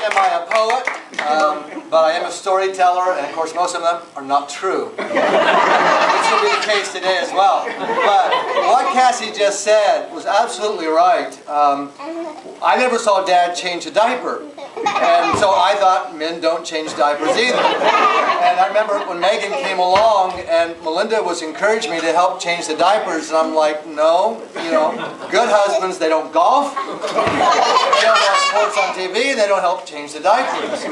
am I a poet, but I am a storyteller, and of course most of them are not true. Which will be the case today as well. But what Cassie just said was absolutely right. I never saw Dad change a diaper. And so I thought men don't change diapers either. And I remember when Megan came along and Melinda was encouraging me to help change the diapers, and I'm like, no, you know, good husbands, they don't golf, they don't watch sports on TV, and they don't help change the diapers.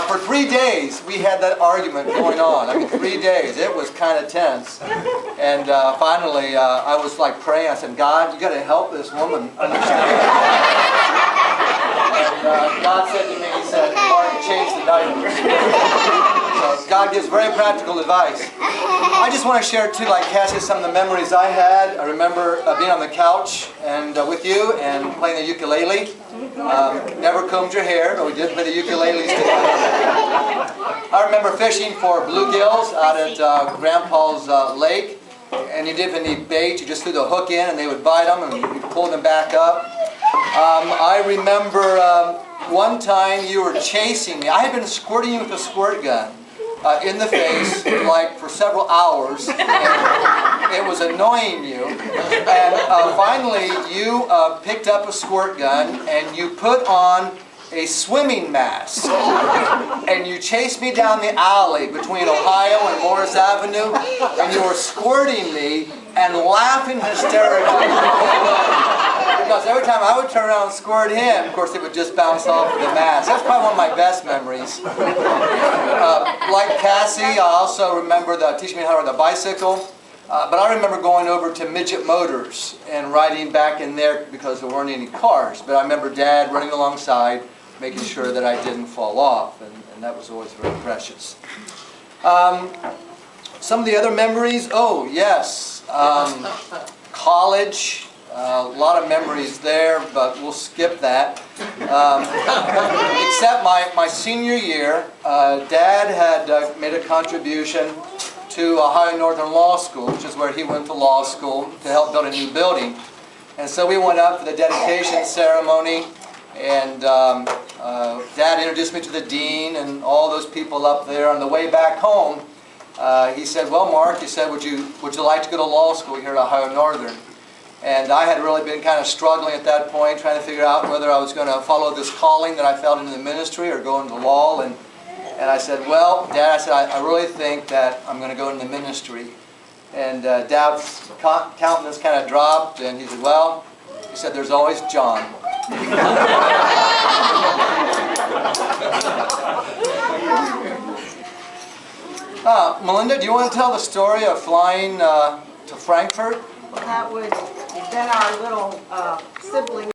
For 3 days we had that argument going on. I mean, 3 days. It was kind of tense. And finally I was like praying. I said, God, you got to help this woman understand. And God said to me, He said, Mark, change the diapers. So God gives very practical advice. I just want to share too, like Cassie, some of the memories I had. I remember being on the couch and with you and playing the ukulele. Never combed your hair, but we did play the ukuleles together. I remember fishing for bluegills out at Grandpa's lake. And you didn't need bait, you just threw the hook in and they would bite them and you pulled them back up. I remember one time you were chasing me. I had been squirting you with a squirt gun in the face like for several hours. And it was annoying you. And finally you picked up a squirt gun and you put on a swimming mask. And you chased me down the alley between Ohio and Morris Avenue, and you were squirting me and laughing hysterically. Because every time I would turn around and squirt him, of course it would just bounce off of the mask. That's probably one of my best memories. Like Cassie, I also remember teaching me how to ride the bicycle. But I remember going over to Midget Motors and riding back in there because there weren't any cars. But I remember Dad running alongside, making sure that I didn't fall off, and that was always very precious. Some of the other memories, oh yes, college, a lot of memories there, but we'll skip that. Except my senior year, Dad had made a contribution to Ohio Northern Law School, which is where he went to law school to help build a new building. And so we went up for the dedication ceremony, and Dad introduced me to the dean and all those people up there. On the way back home, he said, well, Mark, he said, would you like to go to law school here at Ohio Northern? And I had really been kind of struggling at that point, trying to figure out whether I was going to follow this calling that I felt into the ministry or go into law. And I said, well, Dad, I said, I really think that I'm going to go into the ministry. And Dad's countenance kind of dropped, and he said, well, he said, there's always John. Melinda, do you want to tell the story of flying to Frankfurt? Well, that would have been our little sibling